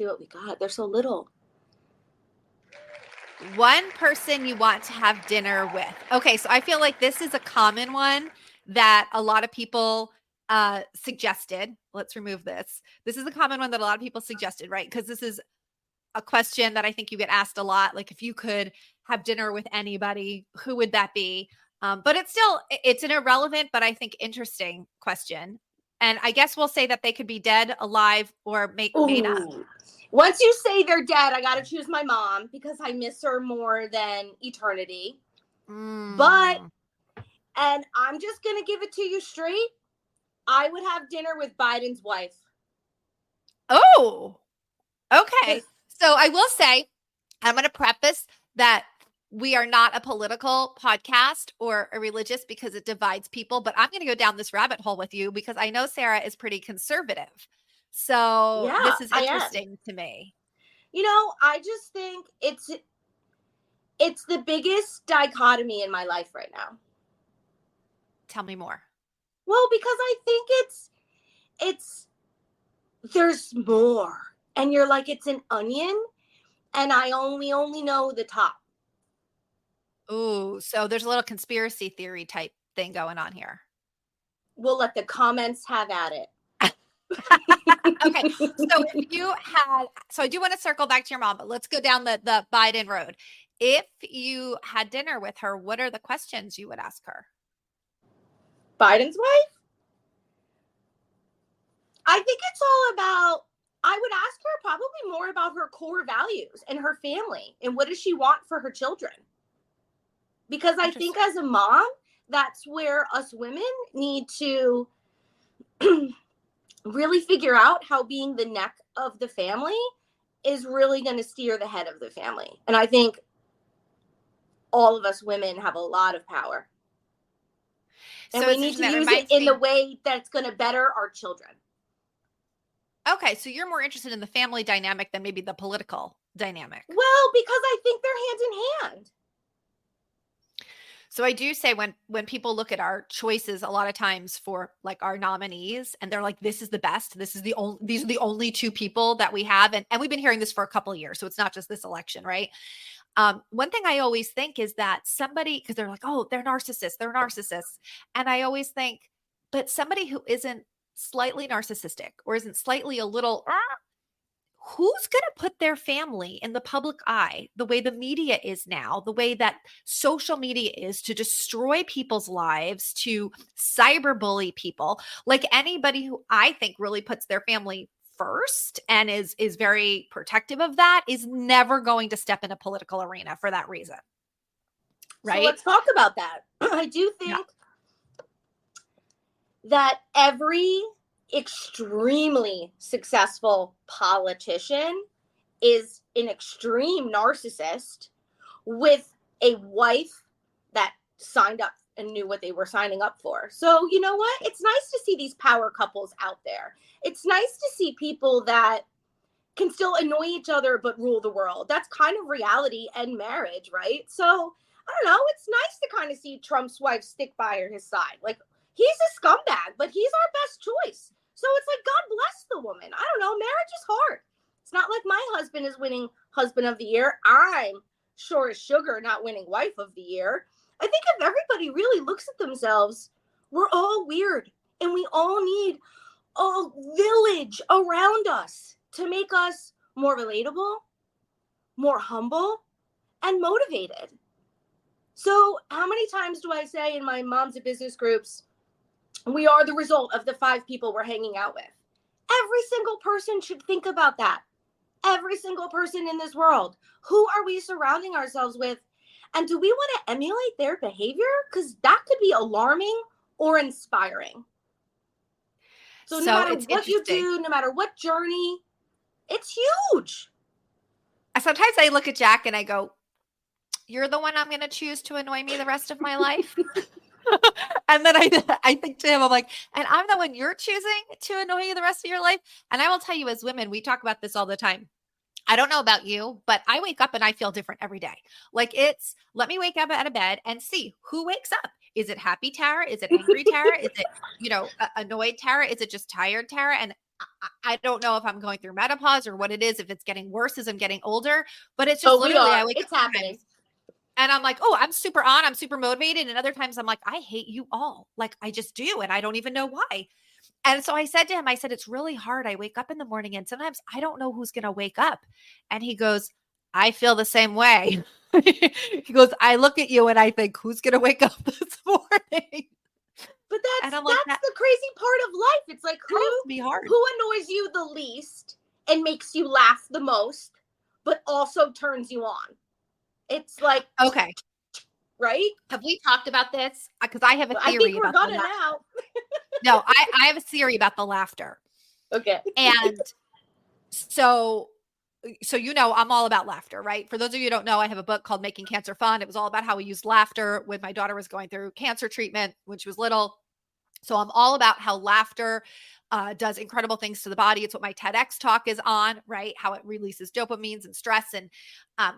see what we got. They're so little. One person you want to have dinner with. Okay, so I feel like this is a common one that a lot of people suggested. Let's remove this. This is a common one that a lot of people suggested, right? Because this is a question that I think you get asked a lot. Like, if you could have dinner with anybody, who would that be? But it's an irrelevant, but I think interesting question. And I guess we'll say that they could be dead, alive, or made up. Ooh. Once you say they're dead, I got to choose my mom because I miss her more than eternity. But, and I'm just going to give it to you straight, I would have dinner with Biden's wife. Oh, okay. So I will say, I'm going to preface that we are not a political podcast or a religious because it divides people, but I'm going to go down this rabbit hole with you because I know Sarah is pretty conservative. So Yeah, this is I am. interesting to me. You know, I just think it's the biggest dichotomy in my life right now. Tell me more. Well, because I think it's there's more. And you're like, it's an onion, and we only know the top. Ooh, so there's a little conspiracy theory type thing going on here. We'll let the comments have at it. Okay, so I do want to circle back to your mom, but let's go down the Biden road. If you had dinner with her, what are the questions you would ask her? Biden's wife? I think it's all about, I would ask her probably more about her core values and her family and what does she want for her children. Because I think as a mom, that's where us women need to really figure out how being the neck of the family is really going to steer the head of the family. And I think all of us women have a lot of power. And we need to use it in the way that's going to better our children. Okay, so you're more interested in the family dynamic than maybe the political dynamic. Well, because I think they're hand in hand. So I do say when people look at our choices a lot of times for like our nominees and they're like, this is the best, these are the only two people that we have. And we've been hearing this for a couple of years. So it's not just this election, right? One thing I always think is that somebody, because they're like, oh, they're narcissists. And I always think, but somebody who isn't slightly narcissistic or isn't slightly a little, who's going to put their family in the public eye the way the media is now, the way that social media is to destroy people's lives, to cyberbully people? Like anybody who I think really puts their family first and is very protective of that is never going to step in a political arena for that reason. Right? So let's talk about that. I do think that every extremely successful politician is an extreme narcissist with a wife that signed up and knew what they were signing up for. So you know what? It's nice to see these power couples out there. It's nice to see people that can still annoy each other but rule the world. That's kind of reality and marriage, right? So I don't know. It's nice to kind of see Trump's wife stick by his side. Like, he's a scumbag, but he's our best choice. So it's like, God bless the woman. I don't know. Marriage is hard. It's not like my husband is winning husband of the year. I'm sure as sugar not winning wife of the year. I think if everybody really looks at themselves, we're all weird. And we all need a village around us to make us more relatable, more humble, and motivated. So how many times do I say in my moms of business groups, we are the result of the 5 people we're hanging out with? Every single person should think about that. Every single person in this world. Who are we surrounding ourselves with? And do we want to emulate their behavior? Because that could be alarming or inspiring. So no matter what you do, no matter what journey, it's huge. Sometimes I look at Jack and I go, you're the one I'm going to choose to annoy me the rest of my life. And then I think to him, I'm like, and I'm the one you're choosing to annoy you the rest of your life. And I will tell you, as women, we talk about this all the time. I don't know about you, but I wake up and I feel different every day. Like let me wake up out of bed and see who wakes up. Is it happy Tara? Is it angry Tara? Is it, annoyed Tara? Is it just tired Tara? And I don't know if I'm going through menopause or what it is, if it's getting worse as I'm getting older, but it's just Oh, we literally, I are. wake up It's sometimes happening. and I'm like, oh, I'm super on, I'm super motivated. And other times I'm like, I hate you all. Like, I just do. And I don't even know why. And so I said to him, I said, it's really hard. I wake up in the morning and sometimes I don't know who's going to wake up. And he goes, I feel the same way. He goes, I look at you and I think, who's going to wake up this morning? But And I'm like, that's that the crazy part of life. It's like has to be hard. who annoys you the least and makes you laugh the most, but also turns you on. It's like, Okay. right? Have we talked about this? Because I have a I think theory we're about the gonna laughter. now. No, I have a theory about the laughter. Okay. And so I'm all about laughter, right? For those of you who don't know, I have a book called Making Cancer Fun. It was all about how we used laughter when my daughter was going through cancer treatment when she was little. So I'm all about how laughter does incredible things to the body. It's what my TEDx talk is on, right? How it releases dopamines and stress, and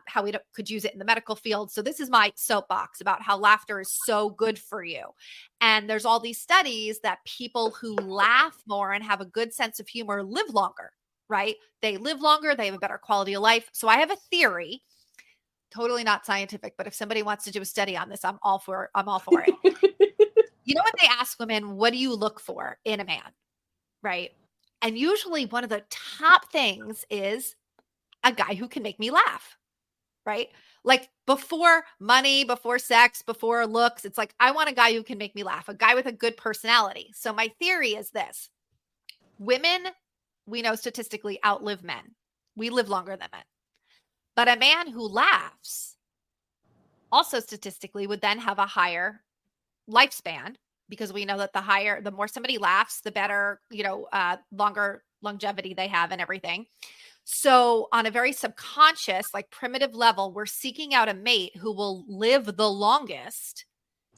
how we could use it in the medical field. So this is my soapbox about how laughter is so good for you. And there's all these studies that people who laugh more and have a good sense of humor live longer, right? They live longer, they have a better quality of life. So I have a theory, totally not scientific, but if somebody wants to do a study on this, I'm all for it. You know what they ask women, what do you look for in a man? Right? And usually one of the top things is a guy who can make me laugh, right? Like before money, before sex, before looks, it's like, I want a guy who can make me laugh, a guy with a good personality. So my theory is this: women, we know statistically, outlive men. We live longer than men. But a man who laughs also statistically would then have a higher lifespan, because we know that the more somebody laughs, the better, longer longevity they have and everything. So on a very subconscious, like primitive level, we're seeking out a mate who will live the longest.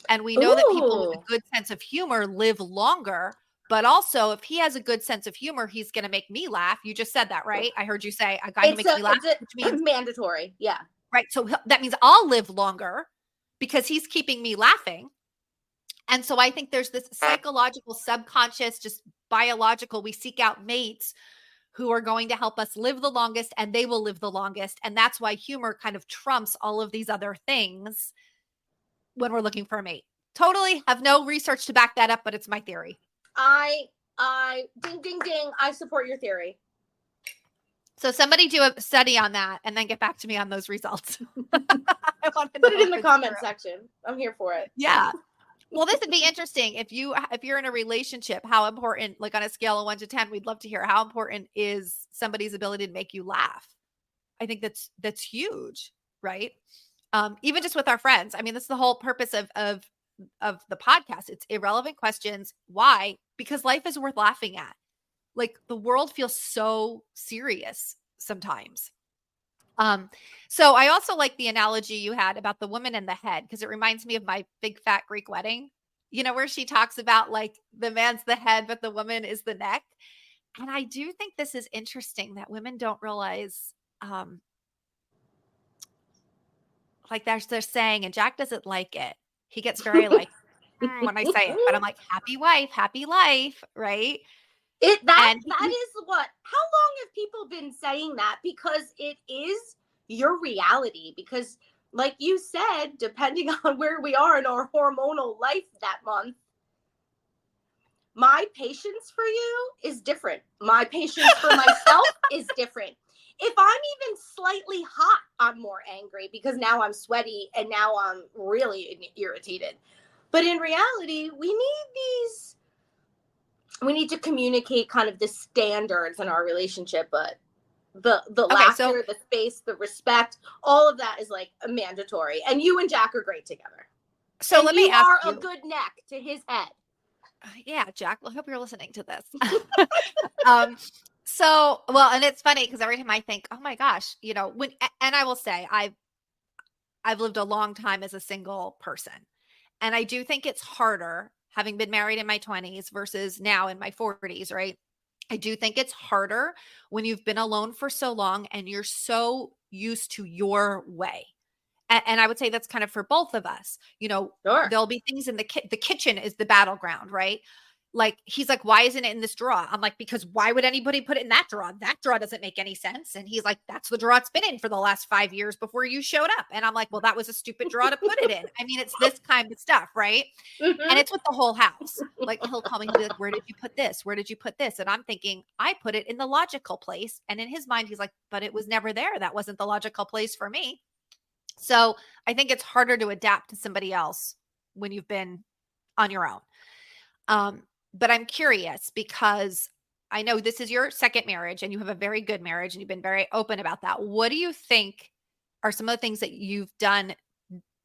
And we know that people with a Ooh. good sense of humor live longer. But also, if he has a good sense of humor, he's going to make me laugh. You just said that, right? I heard you say a guy who makes me laugh, It's which a means, mandatory. Yeah. right. So that means I'll live longer because he's keeping me laughing. And so I think there's this psychological, subconscious, just biological, we seek out mates who are going to help us live the longest, and they will live the longest. And that's why humor kind of trumps all of these other things when we're looking for a mate. Totally have no research to back that up, but it's my theory. I ding ding ding. I support your theory. So somebody do a study on that and then get back to me on those results. I want to Put know it in if the it's comment true. section. I'm here for it. Yeah. Well, this would be interesting. If you're in a relationship, how important, like on a scale of 1 to 10, we'd love to hear how important is somebody's ability to make you laugh. I think that's huge, right? Even just with our friends. I mean, that's the whole purpose of the podcast. It's irrelevant questions. Why? Because life is worth laughing at. Like the world feels so serious sometimes. So I also like the analogy you had about the woman in the head, because it reminds me of my big fat Greek wedding, where she talks about like the man's the head, but the woman is the neck. And I do think this is interesting that women don't realize, like they're saying, and Jack doesn't like it. He gets very like, when I say it, but I'm like, happy wife, happy life, right? That And is what. How long have people been saying that? Because it is your reality. Because, like you said, depending on where we are in our hormonal life that month, my patience for you is different. My patience for myself is different. If I'm even slightly hot, I'm more angry because now I'm sweaty and now I'm really irritated. But in reality, we need to communicate kind of the standards in our relationship, but the okay, so laughter, the space, the respect, all of that is like a mandatory. And you and Jack are great together. And let me you ask are a you, good neck to his head. yeah, Jack, I hope you're listening to this. um, well, and it's funny because every time I think, oh my gosh, and I will say I've lived a long time as a single person. And I do think it's harder having been married in my 20s versus now in my 40s, right? I do think it's harder when you've been alone for so long and you're so used to your way. And I would say that's kind of for both of us. Sure. There'll be things in the kitchen is the battleground, right? like, he's like, why isn't it in this drawer? I'm like, because why would anybody put it in that drawer? That drawer doesn't make any sense. And he's like, that's the drawer it's been in for the last 5 years before you showed up. And I'm like, well, that was a stupid drawer to put it in. I mean, it's this kind of stuff, right? And Mhm. it's with the whole house. Like, he'll call me, he'll be like, where did you put this? Where did you put this? And I'm thinking, I put it in the logical place. And in his mind, he's like, but it was never there. That wasn't the logical place for me. So I think it's harder to adapt to somebody else when you've been on your own. Um, but I'm curious because I know this is your second marriage and you have a very good marriage and you've been very open about that. What do you think are some of the things that you've done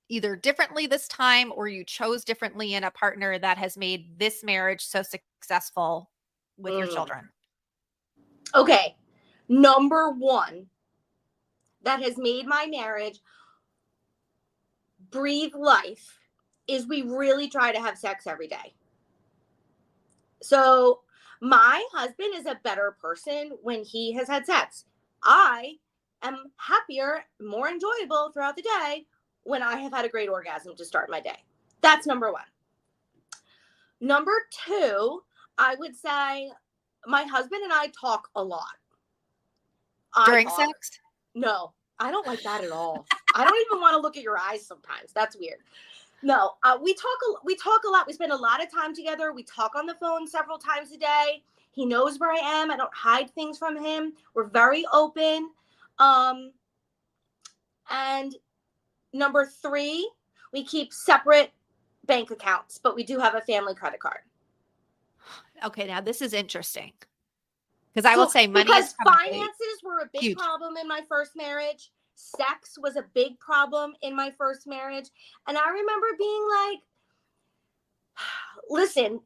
either differently this time or you chose differently in a partner that has made this marriage so successful with your Mm. children? Okay. Number one that has made my marriage breathe life is we really try to have sex every day. So my husband is a better person when he has had sex. I am happier, more enjoyable throughout the day when I have had a great orgasm to start my day. That's number one. Number two, I would say my husband and I talk a lot. During sex? No, I don't like that at all. I don't even want to look at your eyes sometimes. That's weird. No, we talk a lot. We spend a lot of time together. We talk on the phone several times a day. He knows where I am. I don't hide things from him. We're very open. And number three, we keep separate bank accounts, but we do have a family credit card. Okay, now this is interesting. Because I will say money because is probably finances were a big huge. problem in my first marriage. Sex was a big problem in my first marriage. And I remember being like, listen,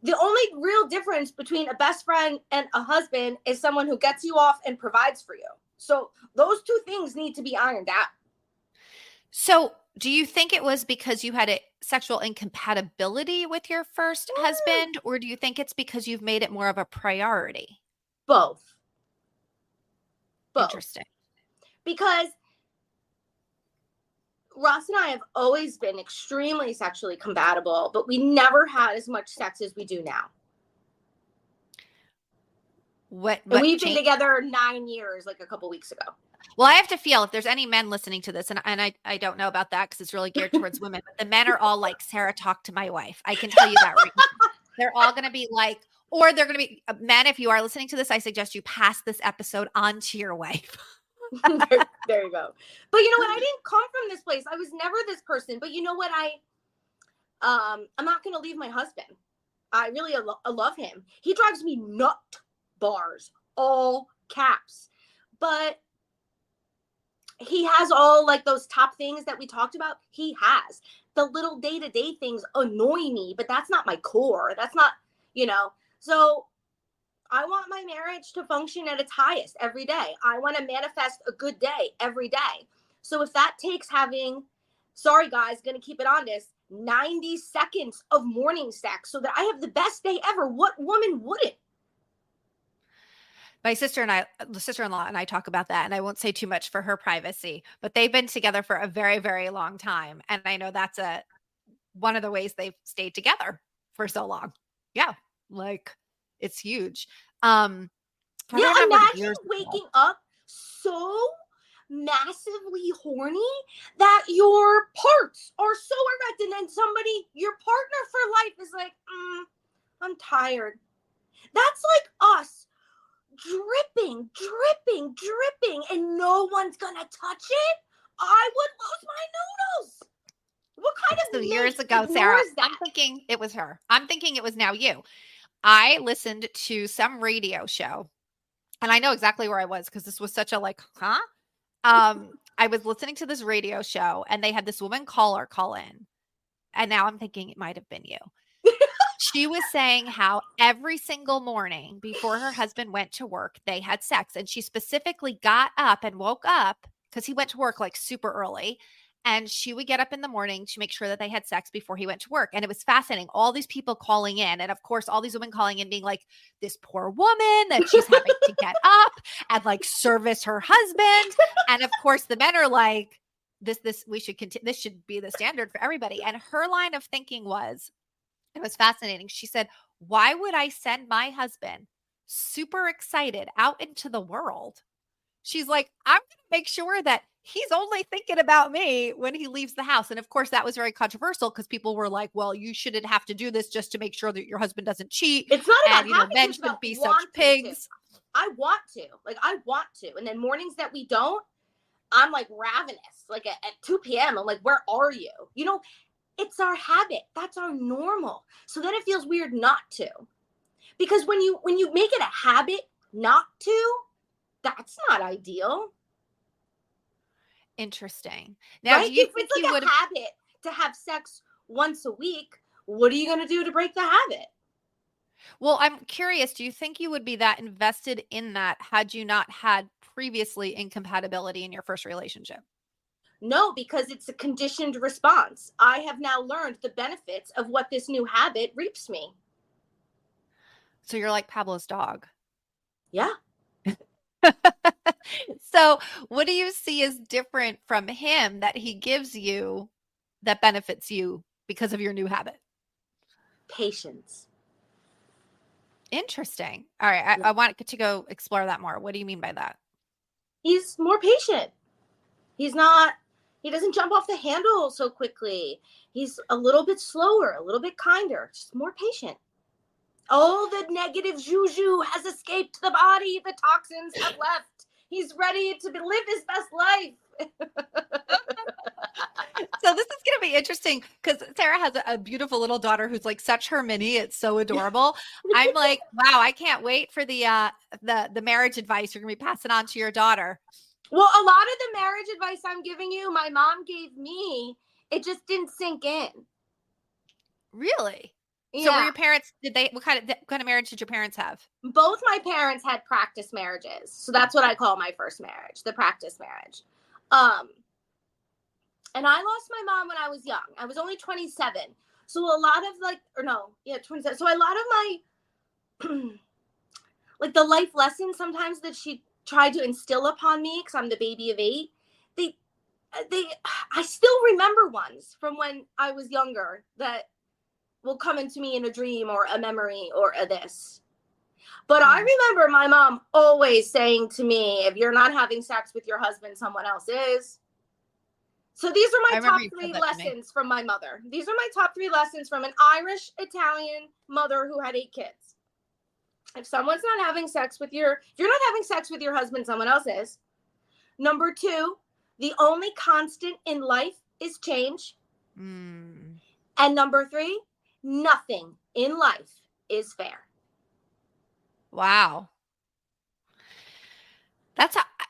the only real difference between a best friend and a husband is someone who gets you off and provides for you. So those two things need to be ironed out. So do you think it was because you had a sexual incompatibility with your first husband, or do you think it's because you've made it more of a priority? Both. Interesting. Because Ross and I have always been extremely sexually compatible, but we never had as much sex as we do now. And we've been together 9 years, like a couple weeks ago. Well, I have to feel if there's any men listening to this, and I don't know about that because it's really geared towards women, but the men are all like, Sarah, talk to my wife. I can tell you that right now. They're all going to be like, or they're going to be, men, if you are listening to this, I suggest you pass this episode on to your wife. There you go. But you know what? I didn't come from this place. I was never this person. But you know what? I'm not going to leave my husband. I really love him. He drives me nut bars, all caps. But he has all like those top things that we talked about. He has. The little day-to-day things annoy me, but that's not my core. That's not, So I want my marriage to function at its highest every day. I want to manifest a good day every day. So if that takes having, sorry guys, going to keep it honest, 90 seconds of morning sex so that I have the best day ever, what woman wouldn't? My sister-in-law and I talk about that, and I won't say too much for her privacy, but they've been together for a very, very long time. And I know that's one of the ways they've stayed together for so long. Yeah. Like it's huge. Imagine waking up so massively horny that your parts are so erect, and then your partner for life is like, I'm tired. That's like us dripping, and no one's gonna touch it. I would lose my noodles. What kind of years ago, Sarah? I'm thinking it was her. I'm thinking it was now you. I listened to some radio show, and I know exactly where I was because this was such a like, huh? I was listening to this radio show, and they had this woman caller call in, and now I'm thinking it might have been you. She was saying how every single morning before her husband went to work, they had sex, and she specifically got up and woke up because he went to work like super early. And she would get up in the morning to make sure that they had sex before he went to work. And it was fascinating. All these people calling in. And of course, all these women calling in being like, this poor woman that she's having to get up and like service her husband. And of course, the men are like, we should continue. This should be the standard for everybody. And her line of thinking was, it was fascinating. She said, Why would I send my husband super excited out into the world? She's like, I'm going to make sure that he's only thinking about me when he leaves the house. And of course, that was very controversial because people were like, well, you shouldn't have to do this just to make sure that your husband doesn't cheat. It's not And, about having to, men it's about shouldn't be such wanting to. pigs. I want to. Like, I want to. And then mornings that we don't, I'm like ravenous. Like at 2 p.m., I'm like, where are you? It's our habit. That's our normal. So then it feels weird not to. Because when you make it a habit not to, that's not ideal. Interesting. Now, Right? do you If think it's you like would a habit to have sex once a week, what are you going to do to break the habit? Well, I'm curious, do you think you would be that invested in that had you not had previously incompatibility in your first relationship? No, because it's a conditioned response. I have now learned the benefits of what this new habit reaps me. So you're like Pablo's dog. Yeah. So, what do you see as different from him that he gives you that benefits you because of your new habit? Patience. Interesting. All right. I want to go explore that more. What do you mean by that? He's more patient. He's not, he doesn't jump off the handle so quickly. He's a little bit slower, a little bit kinder, just more patient. All the negative juju has escaped the body. The toxins have left. He's ready to live his best life. So this is going to be interesting because Sarah has a beautiful little daughter who's like such her mini. It's so adorable. I'm like, wow, I can't wait for the marriage advice you're going to be passing on to your daughter. Well, a lot of the marriage advice I'm giving you, my mom gave me. It just didn't sink in. Really? So were Yeah. your parents, what kind of marriage did your parents have? Both my parents had practice marriages. So that's what I call my first marriage, the practice marriage. And I lost my mom when I was young. I was only 27. So a lot of 27. So a lot of my like the life lessons sometimes that she tried to instill upon me, because I'm the baby of 8, they I still remember ones from when I was younger that will come into me in a dream or a memory or a this. But I remember my mom always saying to me, if you're not having sex with your husband, someone else is. So these are my top 3 lessons from my mother. These are my top 3 lessons from an Irish Italian mother who had 8 kids. If someone's not having sex with if you're not having sex with your husband, someone else is. Number 2, the only constant in life is change. And number 3, nothing in life is fair. Wow.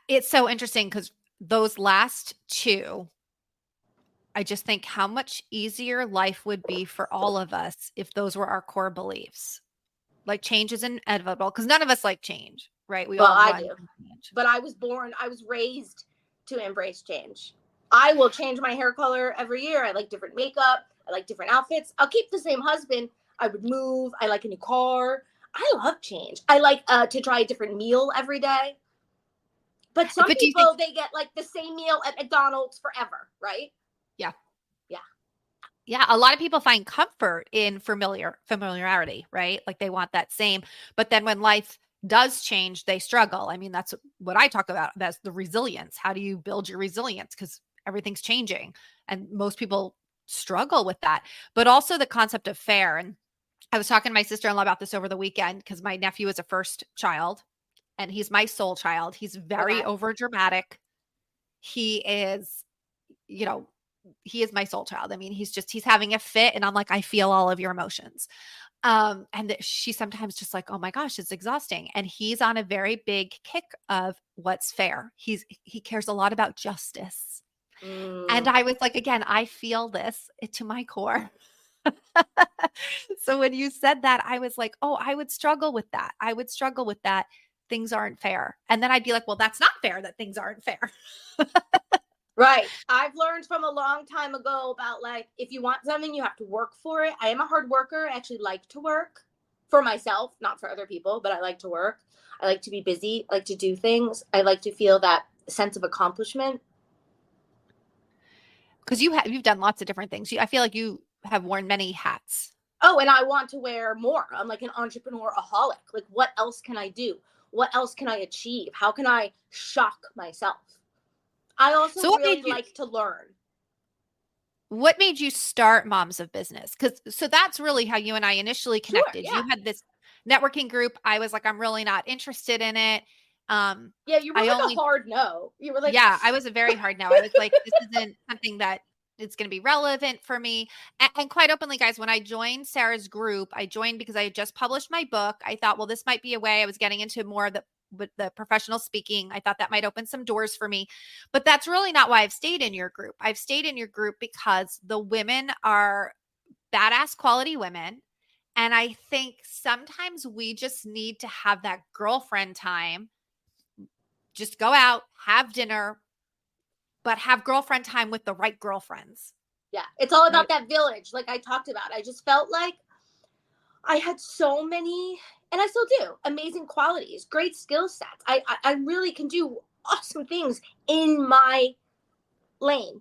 It's so interesting because those last 2, I just think how much easier life would be for all of us if those were our core beliefs. Like change is inevitable because none of us like change, right? We Well, all I run do. from change. But I was raised to embrace change. I will change my hair color every year. I like different makeup. I like different outfits. I'll keep the same husband. I would move. I like a new car. I love change. I like to try a different meal every day. But some Do you think? people, they get like the same meal at McDonald's forever, right? Yeah. Yeah. Yeah, a lot of people find comfort in familiarity, right? Like they want that same, but then when life does change, they struggle. I mean, that's what I talk about. That's the resilience. How do you build your resilience? Because everything's changing, and most people struggle with that. But also the concept of fair. And I was talking to my sister-in-law about this over the weekend because my nephew is a first child, and he's my soul child. He's very over dramatic. He is, you know, he is my soul child. I mean, he's having a fit and I'm like, I feel all of your emotions. And she sometimes just like, oh my gosh, it's exhausting. And he's on a very big kick of what's fair. He cares a lot about justice. And I was like, again, I feel this to my core. So when you said that, I was like, oh, I would struggle with that. I would struggle with that. Things aren't fair. And then I'd be like, well, that's not fair that things aren't fair. Right. I've learned from a long time ago about like, if you want something, you have to work for it. I am a hard worker. I actually like to work for myself, not for other people, but I like to work. I like to be busy, I like to do things. I like to feel that sense of accomplishment. Because you've done lots of different things. I feel like you have worn many hats. Oh, and I want to wear more. I'm like an entrepreneur-aholic. Like, what else can I do? What else can I achieve? How can I shock myself? I also So really like to learn. what made you start Moms of Business? Because so that's really how you and I initially Sure, connected. yeah. You had this networking group. I was like, I'm really not interested in it. Yeah, you were I like a only, hard no. You were like, yeah, I was a very hard no. I was like, this isn't something that it's going to be relevant for me. And quite openly, guys, when I joined Sarah's group, I joined because I had just published my book. I thought, well, this might be a way. I was getting into more of the with the professional speaking. I thought that might open some doors for me. But that's really not why I've stayed in your group. I've stayed in your group because the women are badass quality women. And I think sometimes we just need to have that girlfriend time. Just go out, have dinner, but have girlfriend time with the right girlfriends. yeah, it's all about Right. that village, like I talked about. I just felt like I had so many, and I still do, amazing qualities, great skill sets. I really can do awesome things in my lane.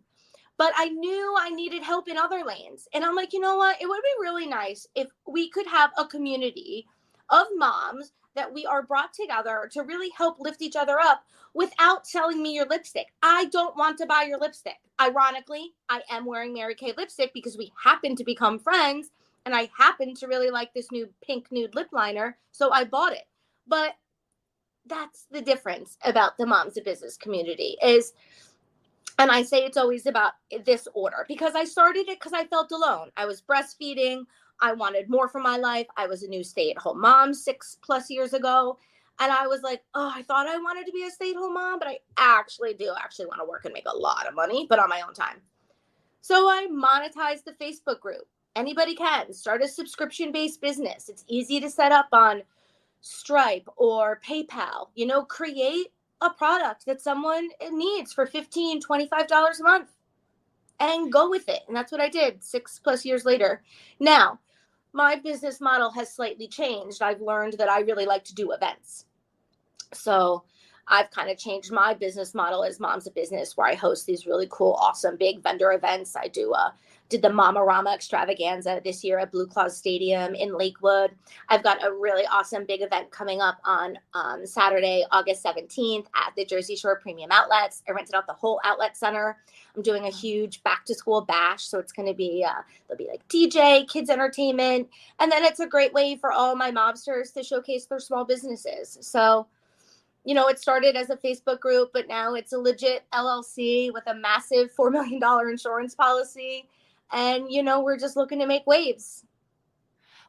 But I knew I needed help in other lanes. And I'm like, you know what? It would be really nice if we could have a community of moms that we are brought together to really help lift each other up without selling me your lipstick. I don't want to buy your lipstick. Ironically, I am wearing Mary Kay lipstick because we happen to become friends and I happen to really like this new pink nude lip liner. So I bought it. But that's the difference about the Moms of Business community is, and I say it's always about this order because I started it because I felt alone. I was breastfeeding. I wanted more for my life. I was a new stay-at-home mom 6+ years ago. And I was like, oh, I thought I wanted to be a stay-at-home mom, but I actually want to work and make a lot of money, but on my own time. So I monetized the Facebook group. Anybody can start a subscription-based business. It's easy to set up on Stripe or PayPal. Create a product that someone needs for $15-25 a month and go with it. And that's what I did 6+ years later. Now, my business model has slightly changed. I've learned that I really like to do events. So I've kind of changed my business model as Moms of Business, where I host these really cool, awesome, big vendor events. I did the Mama-Rama extravaganza this year at Blue Claws Stadium in Lakewood. I've got a really awesome big event coming up on Saturday, August 17th at the Jersey Shore Premium Outlets. I rented out the whole outlet center. I'm doing a huge back to school bash. So it's going to be, there'll be like DJ, kids entertainment. And then it's a great way for all my mobsters to showcase their small businesses. So it started as a Facebook group, but now it's a legit LLC with a massive $4 million insurance policy. And, we're just looking to make waves.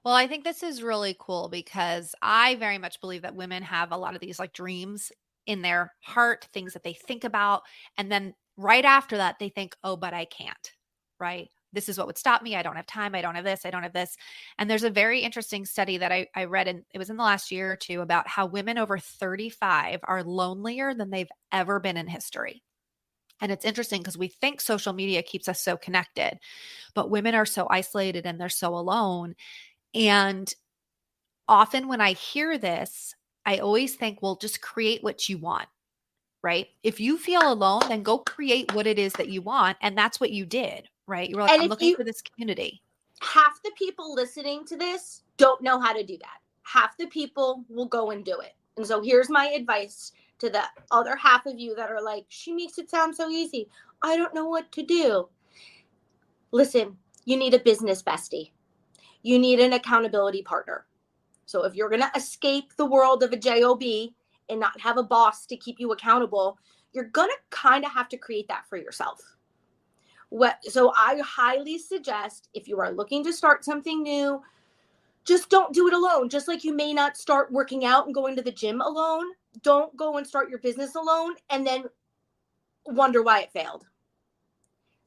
Well, I think this is really cool because I very much believe that women have a lot of these like dreams in their heart, things that they think about. And then right after that, they think, oh, but I can't, right? This is what would stop me. I don't have time. I don't have this. I don't have this. And there's a very interesting study that I read, and it was in the last year or two, about how women over 35 are lonelier than they've ever been in history. And it's interesting because we think social media keeps us so connected, but women are so isolated and they're so alone. And often when I hear this, I always think, well, just create what you want, right? If you feel alone, then go create what it is that you want. And that's what you did, right? You were like, And I'm if looking for this community. half the people listening to this don't know how to do that, half the people will go and do it. And so here's my advice to the other half of you that are like, she makes it sound so easy. I don't know what to do. Listen, you need a business bestie. You need an accountability partner. So if you're going to escape the world of a job and not have a boss to keep you accountable, you're going to kind of have to create that for yourself. So I highly suggest, if you are looking to start something new, just don't do it alone. Just like you may not start working out and going to the gym alone, don't go and start your business alone and then wonder why it failed.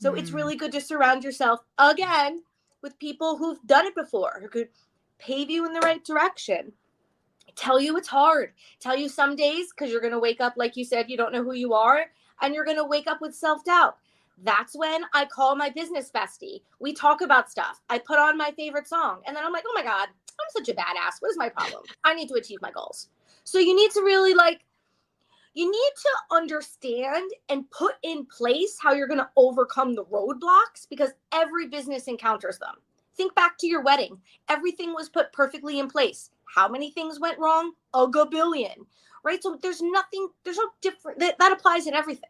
So it's Mm. really good to surround yourself again with people who've done it before, who could pave you in the right direction. Tell you it's hard. Tell you some days, because you're going to wake up, like you said, you don't know who you are, and you're going to wake up with self-doubt. That's when I call my business bestie. We talk about stuff. I put on my favorite song, and then I'm like, oh my God, I'm such a badass. What is my problem? I need to achieve my goals. So you need to really you need to understand and put in place how you're going to overcome the roadblocks, because every business encounters them. Think back to your wedding. Everything was put perfectly in place. How many things went wrong? A gabillion, right? So there's nothing, there's no different, that applies in everything.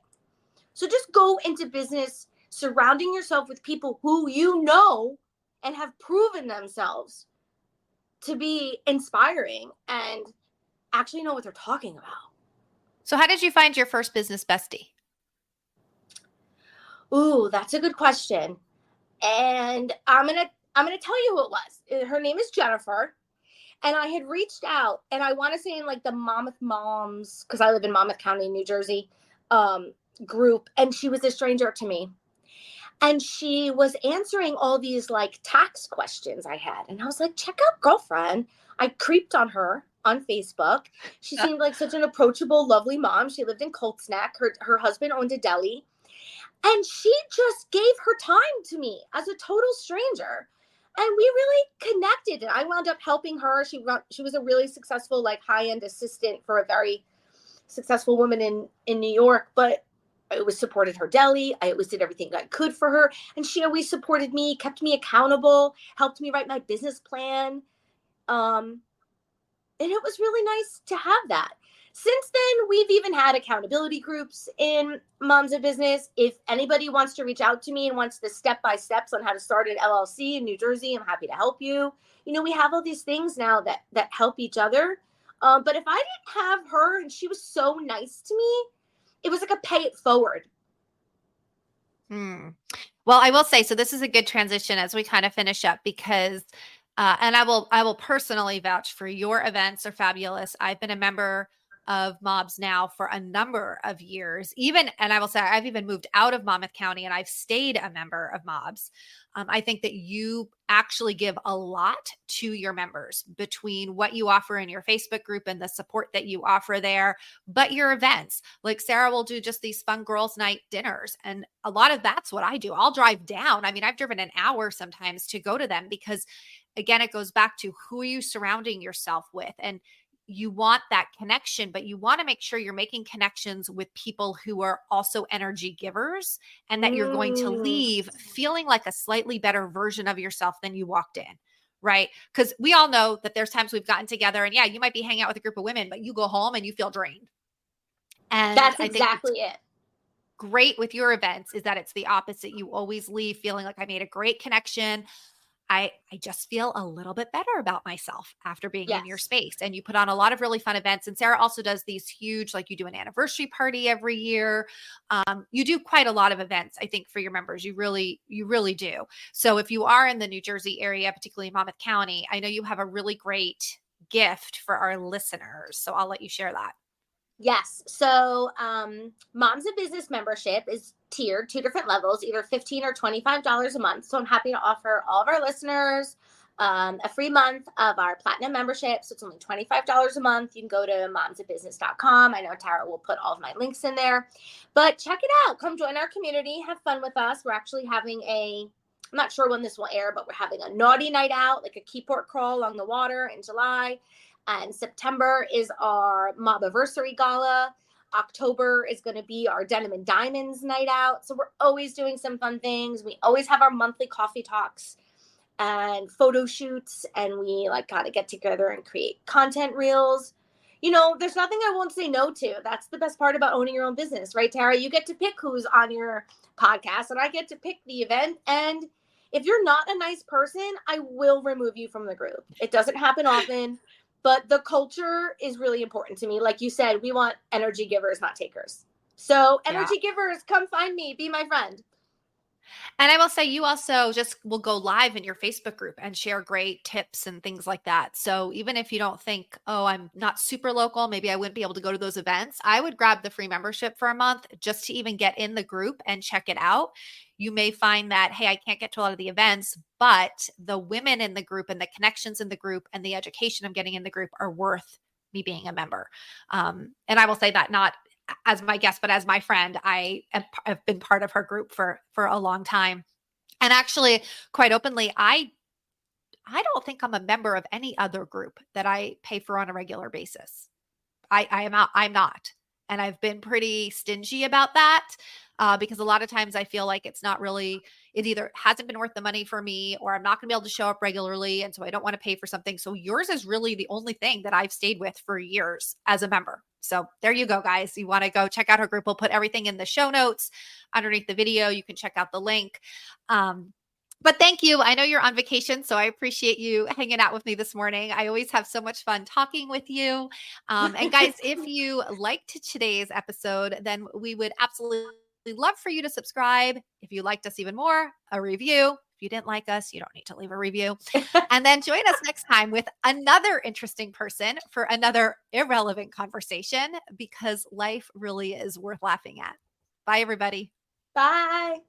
So just go into business surrounding yourself with people who you know and have proven themselves to be inspiring and actually know what they're talking about. So how did you find your first business bestie? Ooh, that's a good question. And I'm gonna tell you who it was. Her name is Jennifer. And I had reached out, and I want to say in like the Monmouth Moms, because I live in Monmouth County, New Jersey, group, and she was a stranger to me. And she was answering all these like tax questions I had. And I was like, check out girlfriend. I creeped on her on Facebook. She seemed like such an approachable, lovely mom. She lived in Cold Snack. Her husband owned a deli. And she just gave her time to me as a total stranger. And we really connected. And I wound up helping her. She was a really successful, like high-end assistant for a very successful woman in New York. But I always supported her deli. I always did everything I could for her. And she always supported me, kept me accountable, helped me write my business plan. Um, and it was really nice to have that. Since then, we've even had accountability groups in Moms of Business. If anybody wants to reach out to me and wants the step-by-steps on how to start an LLC in New Jersey, I'm happy to help you. You know, we have all these things now that help each other. But if I didn't have her and she was so nice to me, it was like a pay it forward. Hmm. Well, I will say, so this is a good transition as we kind of finish up because, and I will personally vouch for your events are fabulous. I've been a member of Mobs now for a number of years, even, and I will say I've even moved out of Monmouth County and I've stayed a member of Mobs. I think that you actually give a lot to your members between what you offer in your Facebook group and the support that you offer there, but your events. Like Sarah will do just these fun girls' night dinners. And a lot of that's what I do. I'll drive down. I mean, I've driven an hour sometimes to go to them because, again, it goes back to who are you surrounding yourself with? And you want that connection, but you want to make sure you're making connections with people who are also energy givers and that you're going to Mm. leave feeling like a slightly better version of yourself than you walked in. Right. Because we all know that there's times we've gotten together and yeah, you might be hanging out with a group of women, but you go home and you feel drained. And That's I think what's exactly it. great with your events is that it's the opposite. You always leave feeling like I made a great connection. I just feel a little bit better about myself after being in your Yes. space. And you put on a lot of really fun events. And Sarah also does these huge, like you do an anniversary party every year. You do quite a lot of events, I think, for your members. You really do. So if you are in the New Jersey area, particularly Monmouth County, I know you have a really great gift for our listeners. So I'll let you share that. Yes. So, Moms of Business membership is tiered, two different levels, either $15 or $25 a month. So I'm happy to offer all of our listeners a free month of our platinum membership. So it's only $25 a month. You can go to momsofbusiness.com. I know Tara will put all of my links in there, but check it out. Come join our community. Have fun with us. We're actually having I'm not sure when this will air, but we're having a naughty night out, like a keyport crawl along the water in July. And September is our Mobiversary Gala. October is going to be our Denim and Diamonds night out. So we're always doing some fun things. We always have our monthly coffee talks and photo shoots, and we like kind of get together and create content reels. You know, there's nothing I won't say no to. That's the best part about owning your own business, right, Tara? You get to pick who's on your podcast, and I get to pick the event. And if you're not a nice person, I will remove you from the group. It doesn't happen often, but the culture is really important to me. Like you said, we want energy givers, not takers. So, Yeah. energy givers, come find me, be my friend. And I will say you also just will go live in your Facebook group and share great tips and things like that. So even if you don't think, oh, I'm not super local, maybe I wouldn't be able to go to those events, I would grab the free membership for a month just to even get in the group and check it out. You may find that, hey, I can't get to a lot of the events, but the women in the group and the connections in the group and the education I'm getting in the group are worth me being a member. And I will say that not as my guest, but as my friend, have been part of her group for a long time. And actually, quite openly, I don't think I'm a member of any other group that I pay for on a regular basis. I'm not, and I've been pretty stingy about that. because a lot of times I feel like it's not really, it either hasn't been worth the money for me or I'm not going to be able to show up regularly. And so I don't want to pay for something. So yours is really the only thing that I've stayed with for years as a member. So there you go, guys. You want to go check out her group. We'll put everything in the show notes underneath the video. You can check out the link. But thank you. I know you're on vacation, so I appreciate you hanging out with me this morning. I always have so much fun talking with you. And guys, if you liked today's episode, then we would absolutely love for you to subscribe. If you liked us even more, a review. If you didn't like us, you don't need to leave a review. And then join us next time with another interesting person for another irrelevant conversation, because life really is worth laughing at. Bye, everybody. Bye.